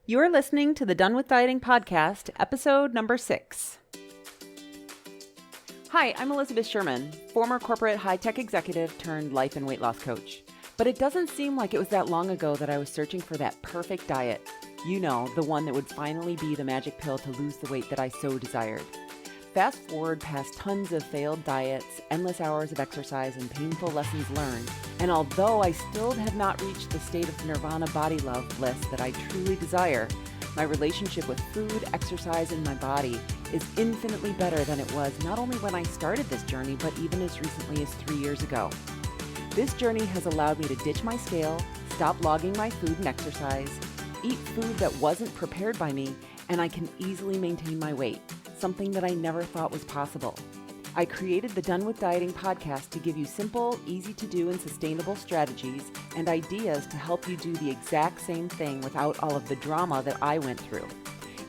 You're listening to the Done with Dieting podcast, episode number 6. Hi, I'm Elizabeth Sherman, former corporate high-tech executive turned life and weight loss coach. But it doesn't seem like it was that long ago that I was searching for that perfect diet. You know, the one that would finally be the magic pill to lose the weight that I so desired. Fast forward past tons of failed diets, endless hours of exercise, and painful lessons learned. And although I still have not reached the state of nirvana body love bliss that I truly desire, my relationship with food, exercise, and my body is infinitely better than it was not only when I started this journey, but even as recently as 3 years ago. This journey has allowed me to ditch my scale, stop logging my food and exercise, eat food that wasn't prepared by me, and I can easily maintain my weight, something that I never thought was possible. I created the Done with Dieting podcast to give you simple, easy to do, and sustainable strategies and ideas to help you do the exact same thing without all of the drama that I went through.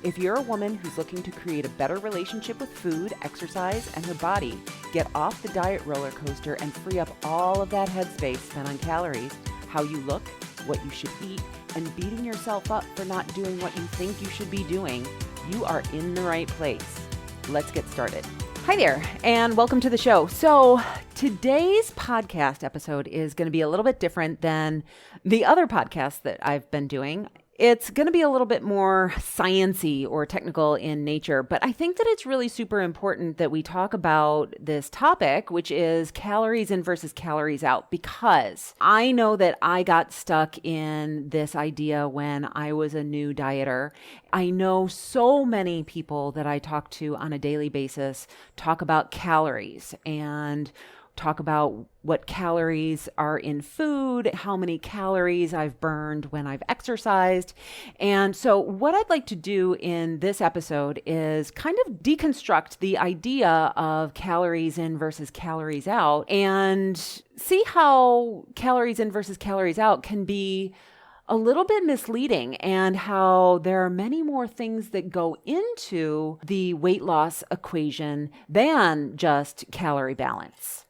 If you're a woman who's looking to create a better relationship with food, exercise, and her body, get off the diet roller coaster and free up all of that headspace spent on calories, how you look, what you should eat, and beating yourself up for not doing what you think you should be doing, you are in the right place. Let's get started. Hi there, and welcome to the show. So today's podcast episode is going to be a little bit different than the other podcasts that I've been doing. It's going to be a little bit more sciencey or technical in nature, but I think that it's really super important that we talk about this topic, which is calories in versus calories out, because I know that I got stuck in this idea when I was a new dieter. I know so many people that I talk to on a daily basis talk about calories and talk about what calories are in food, how many calories I've burned when I've exercised. And so what I'd like to do in this episode is kind of deconstruct the idea of calories in versus calories out and see how calories in versus calories out can be a little bit misleading, and how there are many more things that go into the weight loss equation than just calorie balance.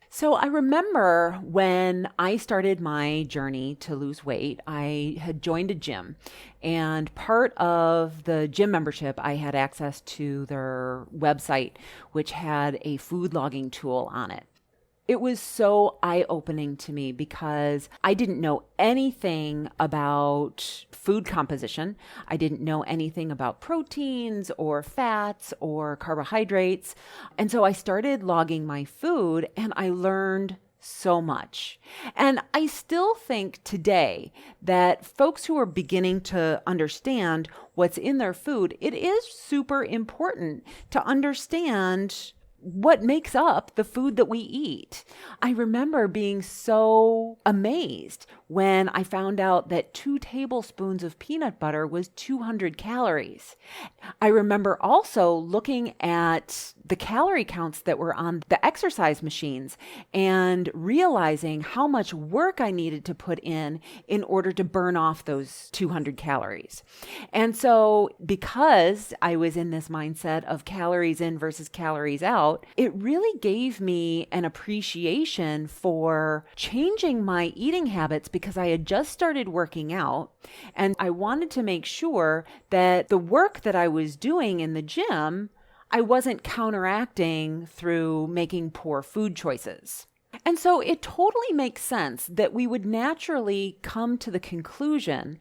So I remember when I started my journey to lose weight, I had joined a gym, and part of the gym membership, I had access to their website, which had a food logging tool on it. It was so eye-opening to me because I didn't know anything about food composition. I didn't know anything about proteins or fats or carbohydrates. And so I started logging my food and I learned so much. And I still think today that folks who are beginning to understand what's in their food, it is super important to understand what makes up the food that we eat. I remember being so amazed when I found out that 2 tablespoons of peanut butter was 200 calories. I remember also looking at the calorie counts that were on the exercise machines and realizing how much work I needed to put in order to burn off those 200 calories. And so because I was in this mindset of calories in versus calories out, it really gave me an appreciation for changing my eating habits because I had just started working out and I wanted to make sure that the work that I was doing in the gym, I wasn't counteracting through making poor food choices. And so it totally makes sense that we would naturally come to the conclusion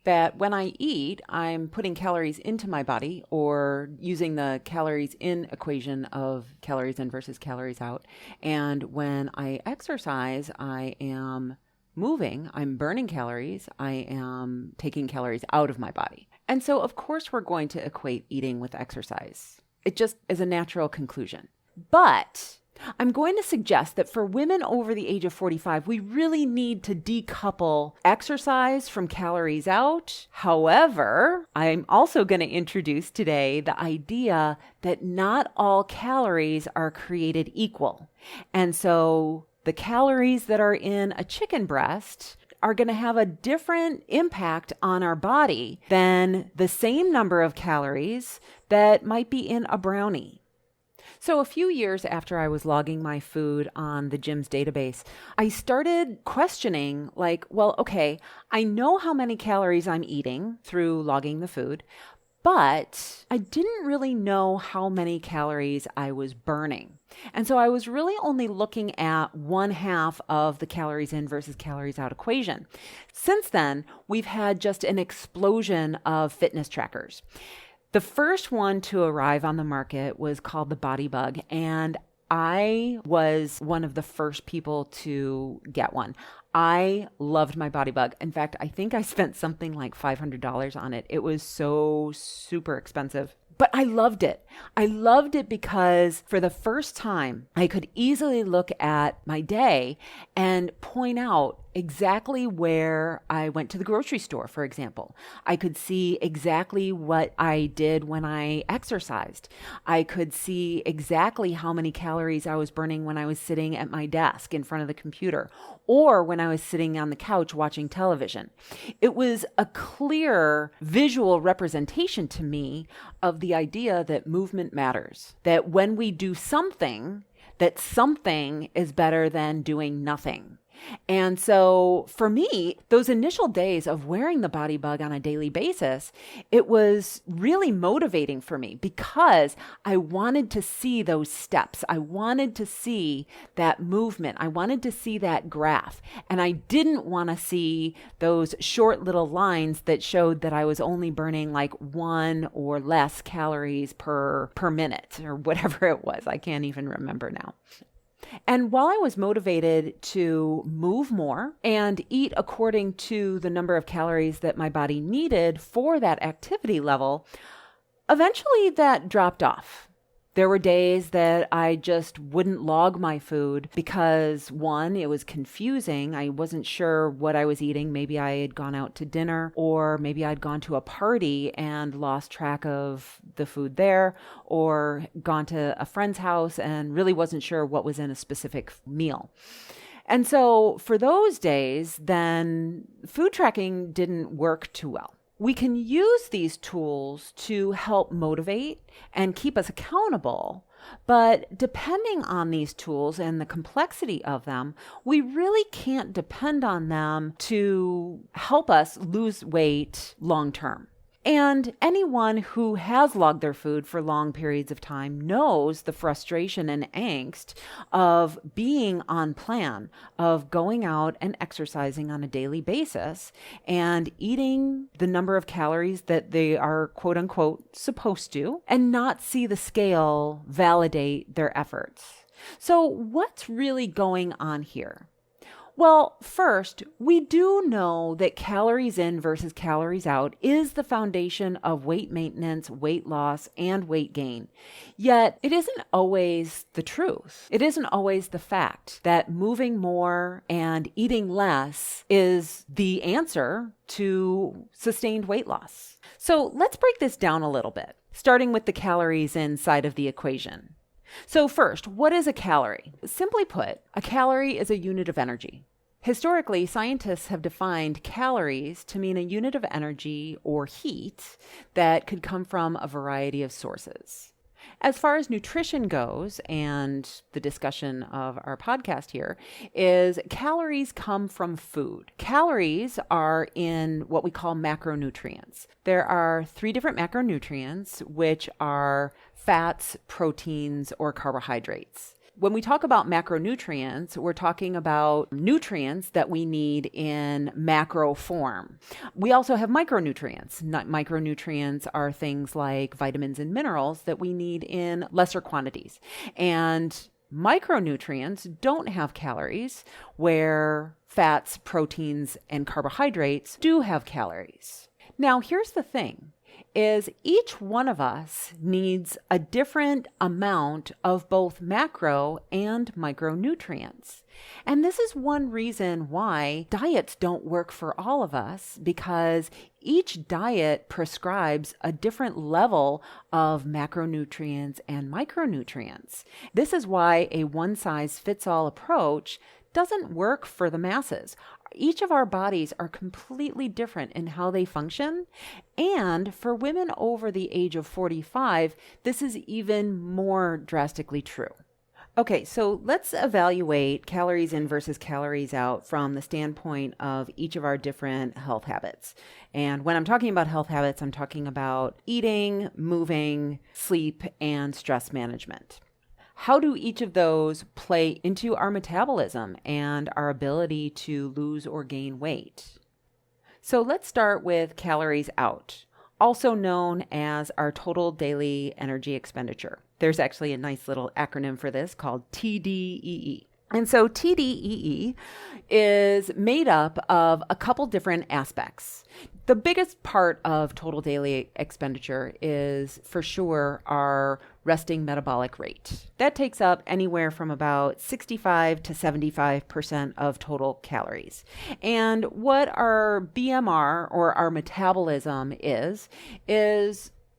that when I eat, I'm putting calories into my body or using the calories in equation of calories in versus calories out. And when I exercise, I am moving, I'm burning calories, I am taking calories out of my body. And so, of course, we're going to equate eating with exercise. It just is a natural conclusion. But I'm going to suggest that for women over the age of 45, we really need to decouple exercise from calories out. However, I'm also going to introduce today the idea that not all calories are created equal. And so the calories that are in a chicken breast are going to have a different impact on our body than the same number of calories that might be in a brownie. So a few years after I was logging my food on the gym's database, I started questioning well, okay, I know how many calories I'm eating through logging the food, but I didn't really know how many calories I was burning. And so I was really only looking at one half of the calories in versus calories out equation. Since then, we've had just an explosion of fitness trackers. The first one to arrive on the market was called the Body Bug, and I was one of the first people to get one. I loved my Body Bug. In fact, I think I spent something like $500 on it. It was so super expensive. But I loved it. I loved it because for the first time, I could easily look at my day and point out exactly where I went to the grocery store, for example. I could see exactly what I did when I exercised. I could see exactly how many calories I was burning when I was sitting at my desk in front of the computer or when I was sitting on the couch watching television. It was a clear visual representation to me of the idea that movement matters, that when we do something, that something is better than doing nothing. And so for me, those initial days of wearing the Body Bug on a daily basis, it was really motivating for me because I wanted to see those steps. I wanted to see that movement. I wanted to see that graph. And I didn't want to see those short little lines that showed that I was only burning like 1 or less calories per minute or whatever it was. I can't even remember now. And while I was motivated to move more and eat according to the number of calories that my body needed for that activity level, eventually that dropped off. There were days that I just wouldn't log my food because, one, it was confusing. I wasn't sure what I was eating. Maybe I had gone out to dinner, or maybe I'd gone to a party and lost track of the food there, or gone to a friend's house and really wasn't sure what was in a specific meal. And so for those days, then food tracking didn't work too well. We can use these tools to help motivate and keep us accountable, but depending on these tools and the complexity of them, we really can't depend on them to help us lose weight long term. And anyone who has logged their food for long periods of time knows the frustration and angst of being on plan, of going out and exercising on a daily basis and eating the number of calories that they are quote unquote supposed to and not see the scale validate their efforts. So what's really going on here? Well, first, we do know that calories in versus calories out is the foundation of weight maintenance, weight loss, and weight gain. Yet, it isn't always the truth. It isn't always the fact that moving more and eating less is the answer to sustained weight loss. So let's break this down a little bit, starting with the calories inside of the equation. So first, what is a calorie? Simply put, a calorie is a unit of energy. Historically, scientists have defined calories to mean a unit of energy or heat that could come from a variety of sources. As far as nutrition goes, and the discussion of our podcast here, is calories come from food. Calories are in what we call macronutrients. There are 3 different macronutrients, which are fats, proteins, or carbohydrates. When we talk about macronutrients, we're talking about nutrients that we need in macro form. We also have micronutrients. Micronutrients are things like vitamins and minerals that we need in lesser quantities. And micronutrients don't have calories, where fats, proteins, and carbohydrates do have calories. Now, here's the thing. Is each one of us needs a different amount of both macro and micronutrients. And this is one reason why diets don't work for all of us, because each diet prescribes a different level of macronutrients and micronutrients. This is why a one-size-fits-all approach doesn't work for the masses. each of our bodies are completely different in how they function. And for women over the age of 45, this is even more drastically true. Okay, so let's evaluate calories in versus calories out from the standpoint of each of our different health habits. And when I'm talking about health habits, I'm talking about eating, moving, sleep, and stress management. How do each of those play into our metabolism and our ability to lose or gain weight? So let's start with calories out, also known as our total daily energy expenditure. There's actually a nice little acronym for this called TDEE. And so TDEE is made up of a couple different aspects. The biggest part of total daily expenditure is for sure our resting metabolic rate. That takes up anywhere from about 65 to 75% of total calories. And what our BMR or our metabolism is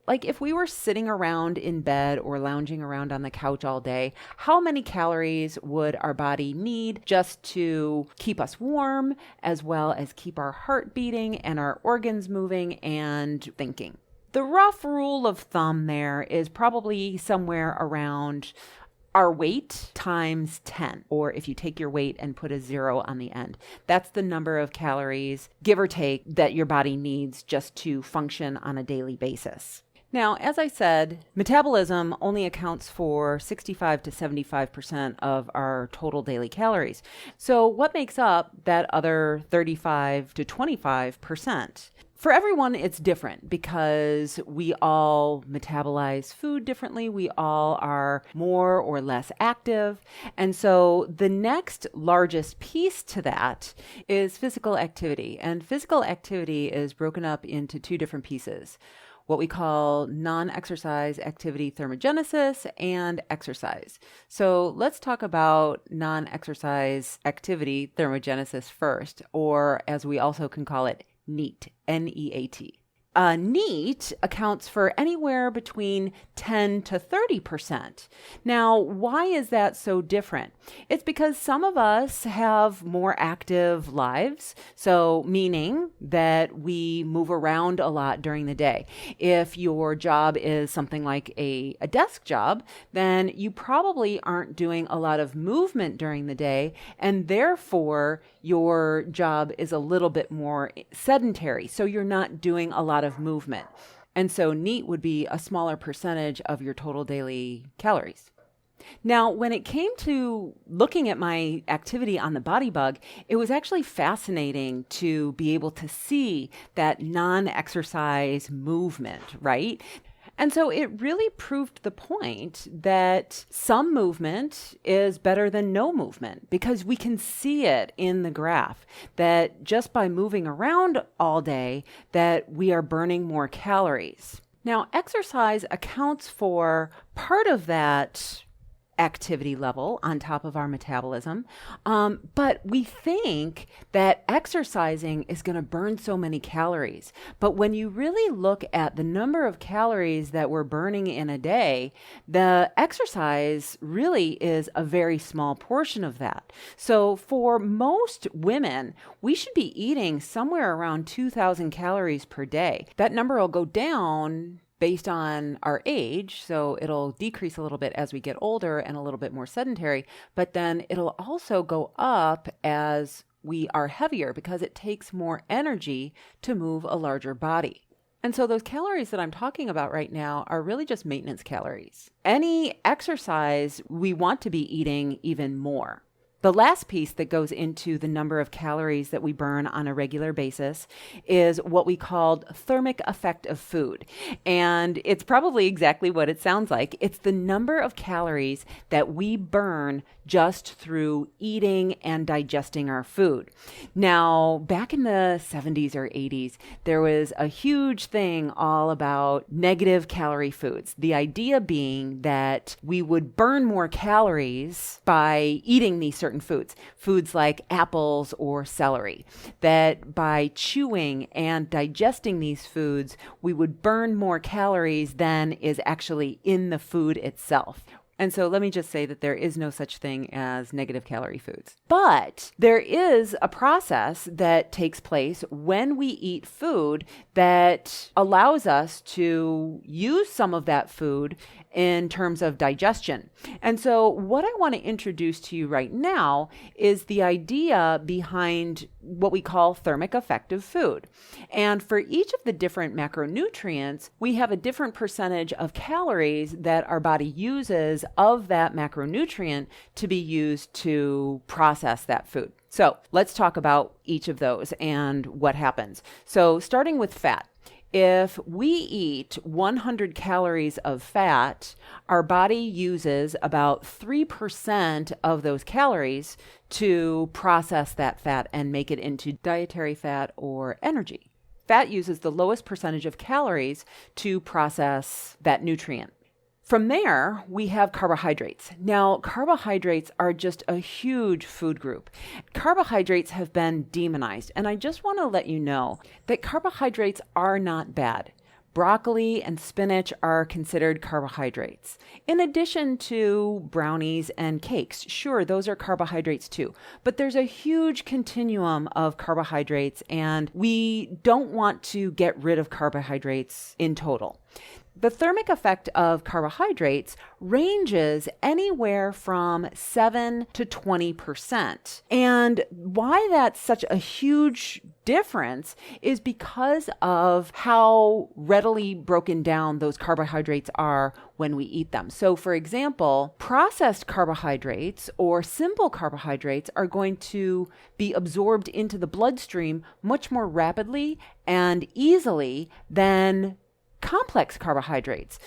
like if we were sitting around in bed or lounging around on the couch all day, how many calories would our body need just to keep us warm, as well as keep our heart beating and our organs moving and thinking? The rough rule of thumb there is probably somewhere around our weight times 10, or if you take your weight and put a 0 on the end. That's the number of calories, give or take, that your body needs just to function on a daily basis. Now, as I said, metabolism only accounts for 65 to 75% of our total daily calories. So what makes up that other 35 to 25%? For everyone, it's different because we all metabolize food differently. We all are more or less active. And so the next largest piece to that is physical activity. And physical activity is broken up into two different pieces: what we call non-exercise activity thermogenesis and exercise. So let's talk about non-exercise activity thermogenesis first, or as we also can call it, NEAT, N-E-A-T. NEAT accounts for anywhere between 10 to 30%. Now, why is that so different? It's because some of us have more active lives, so meaning that we move around a lot during the day. If your job is something like a desk job, then you probably aren't doing a lot of movement during the day, and therefore your job is a little bit more sedentary, so you're not doing a lot of movement. And so NEAT would be a smaller percentage of your total daily calories. Now, when it came to looking at my activity on the Body Bug, it was actually fascinating to be able to see that non-exercise movement, right? And so it really proved the point that some movement is better than no movement, because we can see it in the graph that just by moving around all day that we are burning more calories. Now, exercise accounts for part of that activity level on top of our metabolism. But we think that exercising is going to burn so many calories. But when you really look at the number of calories that we're burning in a day, the exercise really is a very small portion of that. So for most women, we should be eating somewhere around 2,000 calories per day. That number will go down based on our age, so it'll decrease a little bit as we get older and a little bit more sedentary, but then it'll also go up as we are heavier because it takes more energy to move a larger body. And so those calories that I'm talking about right now are really just maintenance calories. Any exercise, we want to be eating even more. The last piece that goes into the number of calories that we burn on a regular basis is what we call thermic effect of food. And it's probably exactly what it sounds like. It's the number of calories that we burn just through eating and digesting our food. Now, back in the 70s or 80s, there was a huge thing all about negative calorie foods. The idea being that we would burn more calories by eating these certain foods like apples or celery, that by chewing and digesting these foods, we would burn more calories than is actually in the food itself. And so let me just say that there is no such thing as negative calorie foods. But there is a process that takes place when we eat food that allows us to use some of that food in terms of digestion. And so what I want to introduce to you right now is the idea behind what we call thermic effective food. And for each of the different macronutrients, we have a different percentage of calories that our body uses of that macronutrient to be used to process that food. So let's talk about each of those and what happens. So starting with fat. If we eat 100 calories of fat, our body uses about 3% of those calories to process that fat and make it into dietary fat or energy. Fat uses the lowest percentage of calories to process that nutrient. From there, we have carbohydrates. Now, carbohydrates are just a huge food group. Carbohydrates have been demonized, and I just want to let you know that carbohydrates are not bad. Broccoli and spinach are considered carbohydrates. In addition to brownies and cakes, sure, those are carbohydrates too. But there's a huge continuum of carbohydrates, and we don't want to get rid of carbohydrates in total. The thermic effect of carbohydrates ranges anywhere from 7 to 20%. And why that's such a huge difference is because of how readily broken down those carbohydrates are when we eat them. So for example, processed carbohydrates or simple carbohydrates are going to be absorbed into the bloodstream much more rapidly and easily than complex carbohydrates.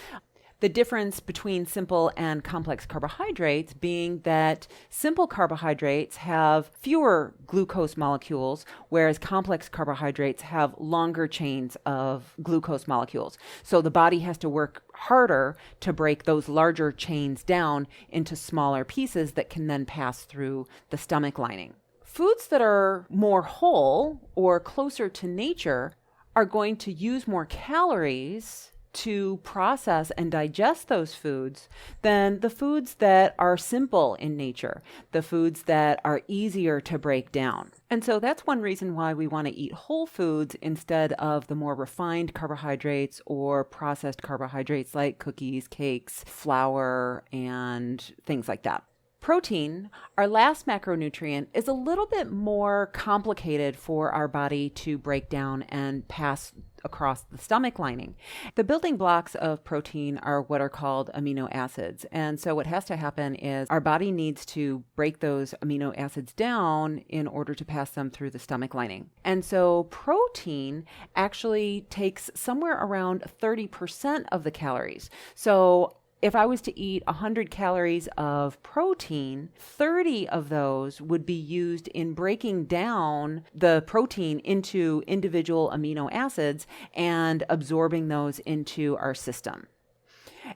The difference between simple and complex carbohydrates being that simple carbohydrates have fewer glucose molecules, whereas complex carbohydrates have longer chains of glucose molecules. So the body has to work harder to break those larger chains down into smaller pieces that can then pass through the stomach lining. Foods that are more whole or closer to nature are going to use more calories to process and digest those foods than the foods that are simple in nature, the foods that are easier to break down. And so that's one reason why we want to eat whole foods instead of the more refined carbohydrates or processed carbohydrates like cookies, cakes, flour, and things like that. Protein, our last macronutrient, is a little bit more complicated for our body to break down and pass across the stomach lining. The building blocks of protein are what are called amino acids. And so what has to happen is our body needs to break those amino acids down in order to pass them through the stomach lining. And so protein actually takes somewhere around 30% of the calories. So if I was to eat 100 calories of protein, 30 of those would be used in breaking down the protein into individual amino acids and absorbing those into our system.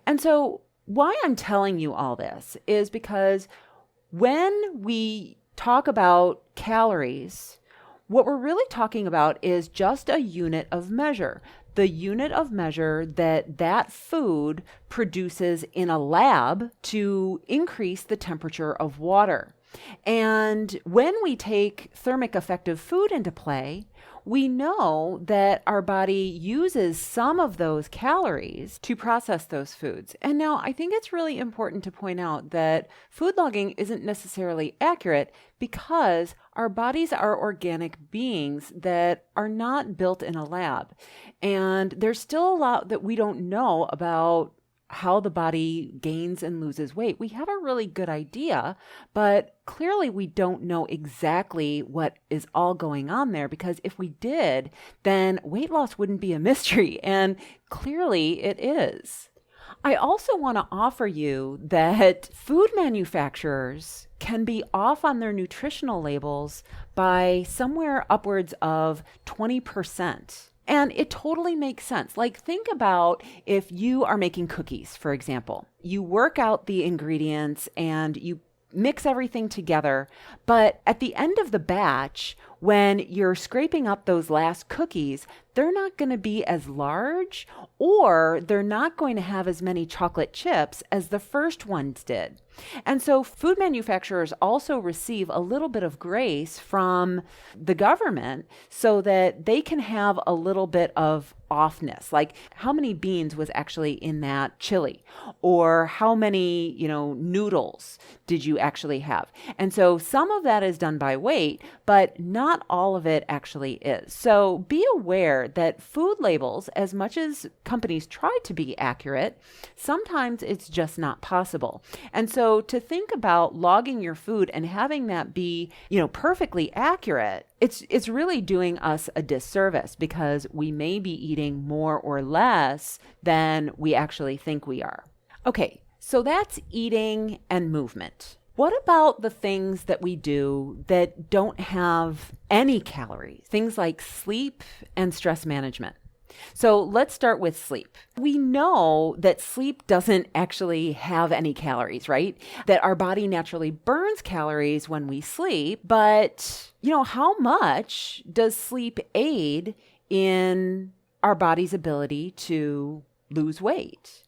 And so why I'm telling you all this is because when we talk about calories, what we're really talking about is just a unit of measure. The unit of measure that food produces in a lab to increase the temperature of water. And when we take thermic effective food into play, we know that our body uses some of those calories to process those foods. And now I think it's really important to point out that food logging isn't necessarily accurate because our bodies are organic beings that are not built in a lab. And there's still a lot that we don't know about how the body gains and loses weight. We have a really good idea, but clearly we don't know exactly what is all going on there, because if we did, then weight loss wouldn't be a mystery, and clearly it is. I also want to offer you that food manufacturers can be off on their nutritional labels by somewhere upwards of 20%. And it totally makes sense. Like, think about if you are making cookies, for example. You work out the ingredients and you mix everything together, but at the end of the batch, when you're scraping up those last cookies, they're not going to be as large, or they're not going to have as many chocolate chips as the first ones did. And so food manufacturers also receive a little bit of grace from the government so that they can have a little bit of offness, like how many beans was actually in that chili, or how many, noodles did you actually have? And so some of that is done by weight, but not all of it actually is. So be aware that food labels, as much as companies try to be accurate, sometimes it's just not possible. And so to think about logging your food and having that be, perfectly accurate, it's really doing us a disservice, because we may be eating more or less than we actually think we are. Okay, so that's eating and movement. What about the things that we do that don't have any calories? Things like sleep and stress management. So let's start with sleep. We know that sleep doesn't actually have any calories, right? That our body naturally burns calories when we sleep, but how much does sleep aid in our body's ability to lose weight?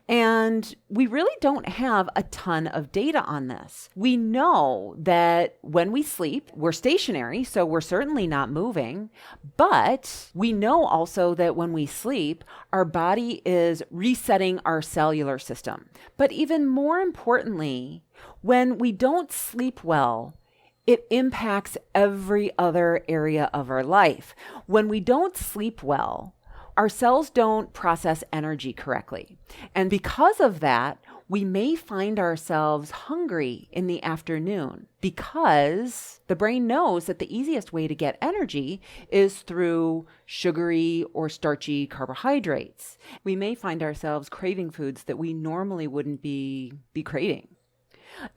And we really don't have a ton of data on this. We know that when we sleep, we're stationary, so we're certainly not moving. But we know also that when we sleep, our body is resetting our cellular system. But even more importantly, when we don't sleep well, it impacts every other area of our life. When we don't sleep well, our cells don't process energy correctly. And because of that, we may find ourselves hungry in the afternoon, because the brain knows that the easiest way to get energy is through sugary or starchy carbohydrates. We may find ourselves craving foods that we normally wouldn't be craving.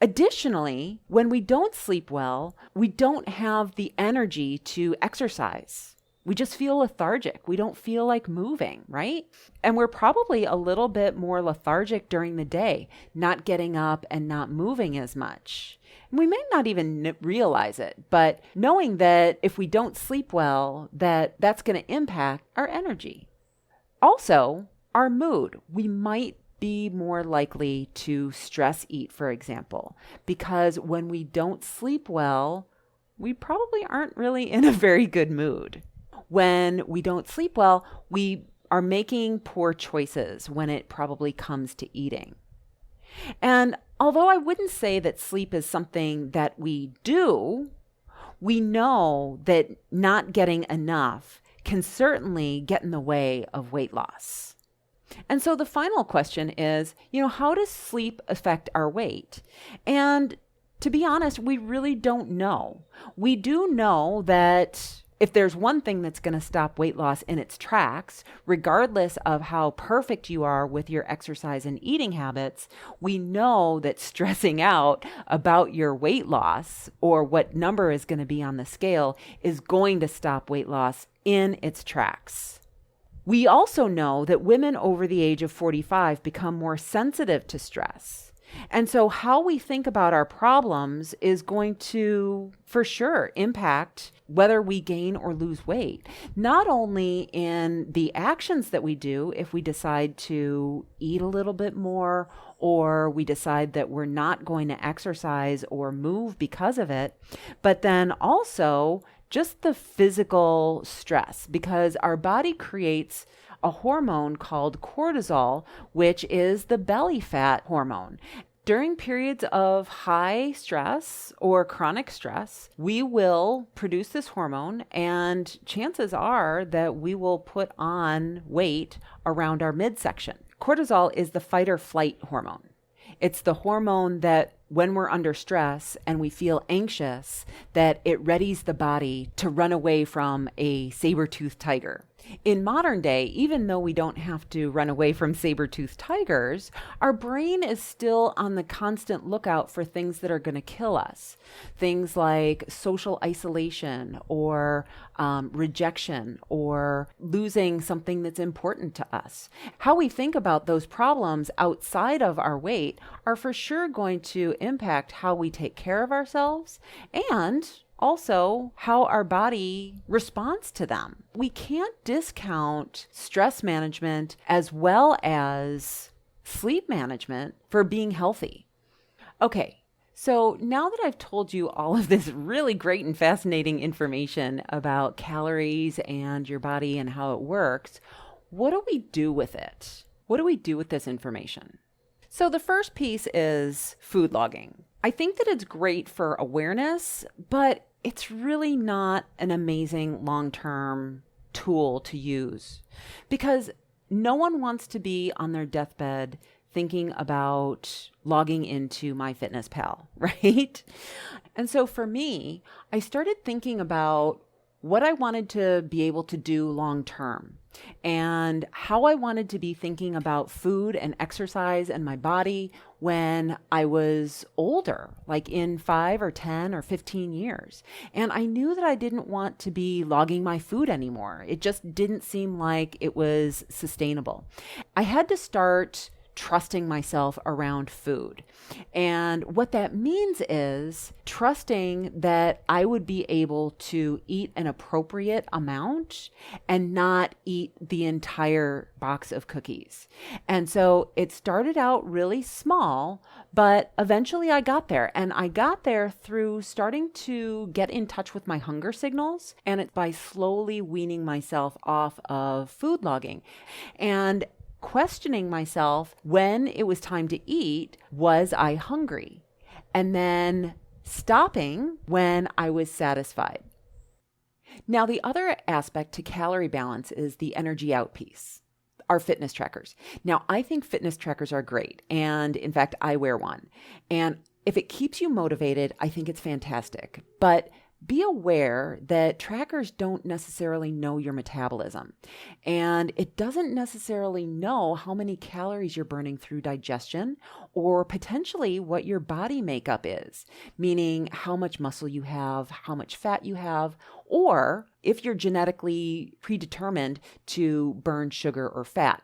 Additionally, when we don't sleep well, we don't have the energy to exercise. We just feel lethargic. We don't feel like moving, right? And we're probably a little bit more lethargic during the day, not getting up and not moving as much. We may not even realize it, but knowing that if we don't sleep well, that's going to impact our energy. Also, our mood. We might be more likely to stress eat, for example, because when we don't sleep well, we probably aren't really in a very good mood. When we don't sleep well, we are making poor choices when it probably comes to eating. And although I wouldn't say that sleep is something that we do, we know that not getting enough can certainly get in the way of weight loss. And so the final question is, how does sleep affect our weight? And to be honest, we really don't know. We do know that if there's one thing that's going to stop weight loss in its tracks, regardless of how perfect you are with your exercise and eating habits, we know that stressing out about your weight loss or what number is going to be on the scale is going to stop weight loss in its tracks. We also know that women over the age of 45 become more sensitive to stress. And so how we think about our problems is going to, for sure, impact whether we gain or lose weight, not only in the actions that we do if we decide to eat a little bit more, or we decide that we're not going to exercise or move because of it, but then also just the physical stress, because our body creates a hormone called cortisol, which is the belly fat hormone. During periods of high stress or chronic stress, we will produce this hormone, and chances are that we will put on weight around our midsection. Cortisol is the fight or flight hormone. It's the hormone that when we're under stress and we feel anxious, that it readies the body to run away from a saber-toothed tiger. In modern day, even though we don't have to run away from saber-toothed tigers, our brain is still on the constant lookout for things that are going to kill us. Things like social isolation or rejection or losing something that's important to us. How we think about those problems outside of our weight are for sure going to impact how we take care of ourselves and also how our body responds to them. We can't discount stress management as well as sleep management for being healthy. Okay. So now that I've told you all of this really great and fascinating information about calories and your body and how it works, what do we do with it? What do we do with this information? So the first piece is food logging. I think that it's great for awareness, but it's really not an amazing long-term tool to use because no one wants to be on their deathbed thinking about logging into MyFitnessPal, right? And so for me, I started thinking about what I wanted to be able to do long term and how I wanted to be thinking about food and exercise and my body when I was older, like in 5 or 10 or 15 years. And I knew that I didn't want to be logging my food anymore. It just didn't seem like it was sustainable. I had to start trusting myself around food. And what that means is trusting that I would be able to eat an appropriate amount and not eat the entire box of cookies. And so it started out really small, but eventually I got there. And I got there through starting to get in touch with my hunger signals, and it's by slowly weaning myself off of food logging. And questioning myself when it was time to eat, was I hungry? And then stopping when I was satisfied. Now, the other aspect to calorie balance is the energy out piece, our fitness trackers. Now, I think fitness trackers are great. And in fact, I wear one. And if it keeps you motivated, I think it's fantastic. But be aware that trackers don't necessarily know your metabolism, and it doesn't necessarily know how many calories you're burning through digestion or potentially what your body makeup is, meaning how much muscle you have, how much fat you have, or if you're genetically predetermined to burn sugar or fat.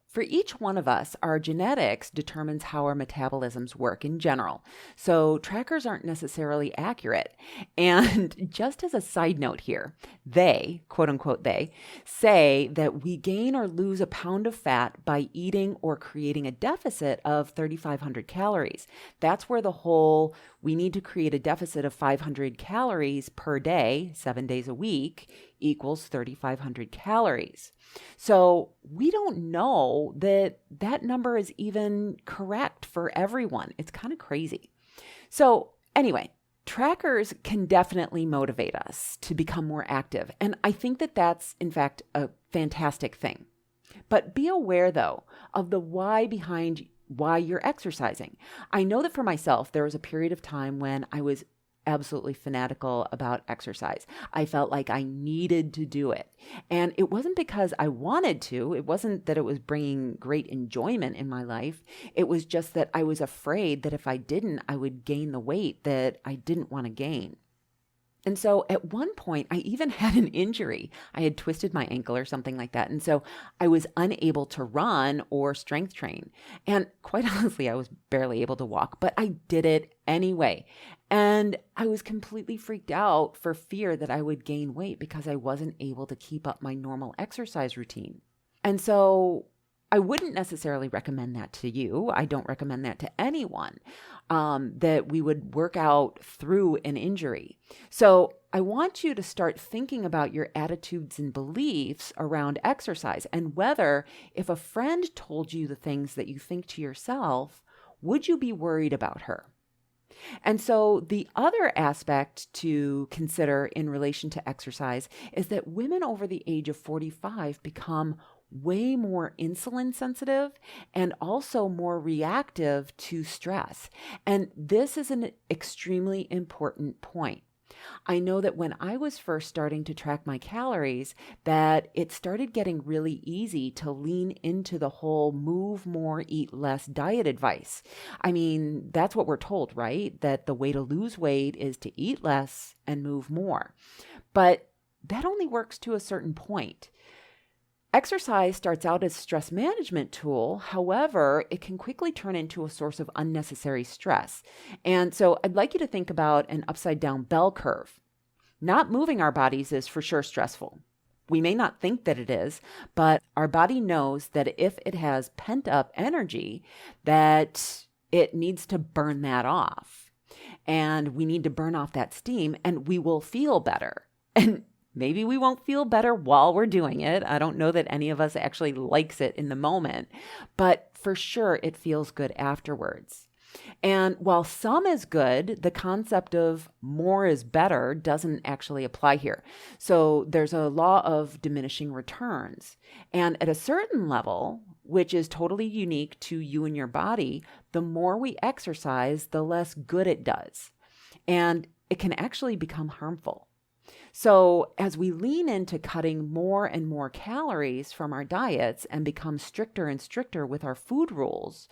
For each one of us, our genetics determines how our metabolisms work in general. So trackers aren't necessarily accurate. And just as a side note here, they, quote unquote, they say that we gain or lose a pound of fat by eating or creating a deficit of 3,500 calories. That's where the whole, we need to create a deficit of 500 calories per day, 7 days a week, equals 3,500 calories. So we don't know that that number is even correct for everyone. It's kind of crazy. So anyway, trackers can definitely motivate us to become more active. And I think that that's, in fact, a fantastic thing. But be aware, though, of the why behind why you're exercising. I know that for myself, there was a period of time when I was absolutely fanatical about exercise. I felt like I needed to do it. And it wasn't because I wanted to. It wasn't that it was bringing great enjoyment in my life. It was just that I was afraid that if I didn't, I would gain the weight that I didn't want to gain. And so at one point, I even had an injury. I had twisted my ankle or something like that. And so I was unable to run or strength train. And quite honestly, I was barely able to walk, but I did it anyway. And I was completely freaked out for fear that I would gain weight because I wasn't able to keep up my normal exercise routine. And so I wouldn't necessarily recommend that to you. I don't recommend that to anyone, that we would work out through an injury. So I want you to start thinking about your attitudes and beliefs around exercise and whether if a friend told you the things that you think to yourself, would you be worried about her? And so the other aspect to consider in relation to exercise is that women over the age of 45 become way more insulin sensitive and also more reactive to stress. And this is an extremely important point. I know that when I was first starting to track my calories, that it started getting really easy to lean into the whole move more, eat less diet advice. I mean, that's what we're told, right? That the way to lose weight is to eat less and move more. But that only works to a certain point. Exercise starts out as a stress management tool. However, it can quickly turn into a source of unnecessary stress. And so I'd like you to think about an upside down bell curve. Not moving our bodies is for sure stressful. We may not think that it is, but our body knows that if it has pent up energy, that it needs to burn that off. And we need to burn off that steam and we will feel better. And maybe we won't feel better while we're doing it. I don't know that any of us actually likes it in the moment, but for sure it feels good afterwards. And while some is good, the concept of more is better doesn't actually apply here. So there's a law of diminishing returns. And at a certain level, which is totally unique to you and your body, the more we exercise, the less good it does. And it can actually become harmful. So as we lean into cutting more and more calories from our diets and become stricter and stricter with our food rules,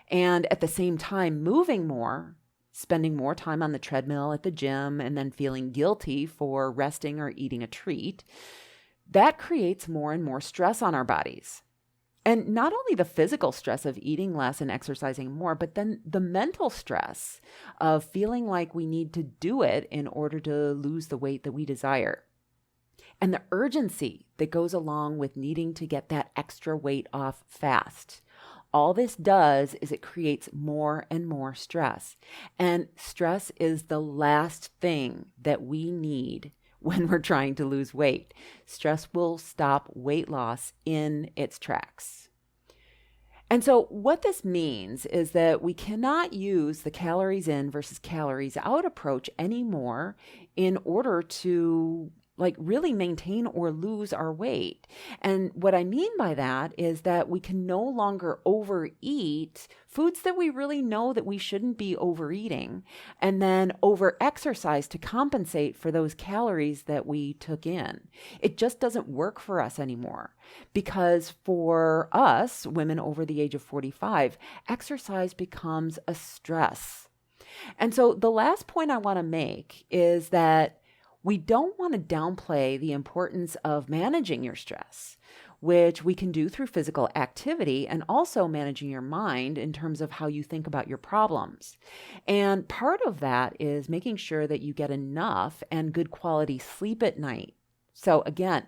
and at the same time moving more, spending more time on the treadmill at the gym, and then feeling guilty for resting or eating a treat, that creates more and more stress on our bodies. And not only the physical stress of eating less and exercising more, but then the mental stress of feeling like we need to do it in order to lose the weight that we desire. And the urgency that goes along with needing to get that extra weight off fast. All this does is it creates more and more stress. And stress is the last thing that we need when we're trying to lose weight. Stress will stop weight loss in its tracks. And so what this means is that we cannot use the calories in versus calories out approach anymore in order to really maintain or lose our weight. And what I mean by that is that we can no longer overeat foods that we really know that we shouldn't be overeating, and then over-exercise to compensate for those calories that we took in. It just doesn't work for us anymore, because for us, women over the age of 45, exercise becomes a stress. And so the last point I want to make is that we don't want to downplay the importance of managing your stress, which we can do through physical activity and also managing your mind in terms of how you think about your problems. And part of that is making sure that you get enough and good quality sleep at night. So again,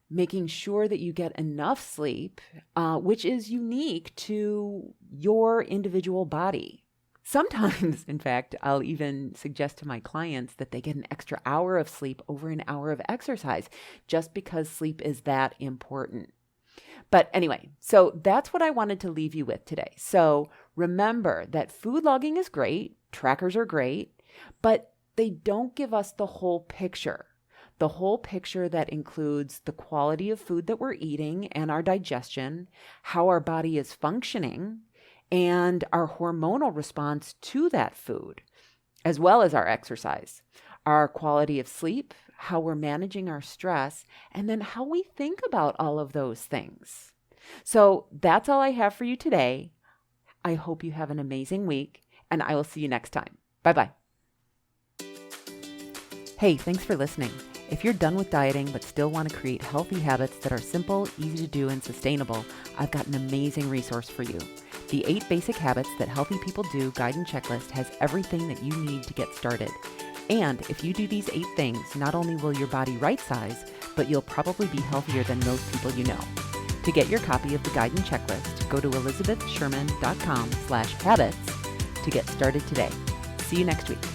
making sure that you get enough sleep, which is unique to your individual body. Sometimes, in fact, I'll even suggest to my clients that they get an extra hour of sleep over an hour of exercise, just because sleep is that important. But anyway, so that's what I wanted to leave you with today. So remember that food logging is great, trackers are great, but they don't give us the whole picture. The whole picture that includes the quality of food that we're eating and our digestion, how our body is functioning, and our hormonal response to that food, as well as our exercise, our quality of sleep, how we're managing our stress, and then how we think about all of those things. So that's all I have for you today. I hope you have an amazing week, and I will see you next time. Bye-bye. Hey, thanks for listening. If you're done with dieting but still want to create healthy habits that are simple, easy to do, and sustainable, I've got an amazing resource for you. The 8 Basic Habits That Healthy People Do guide and checklist has everything that you need to get started. And if you do these 8 things, not only will your body right size, but you'll probably be healthier than most people you know. To get your copy of the guide and checklist, go to elizabethsherman.com/habits to get started today. See you next week.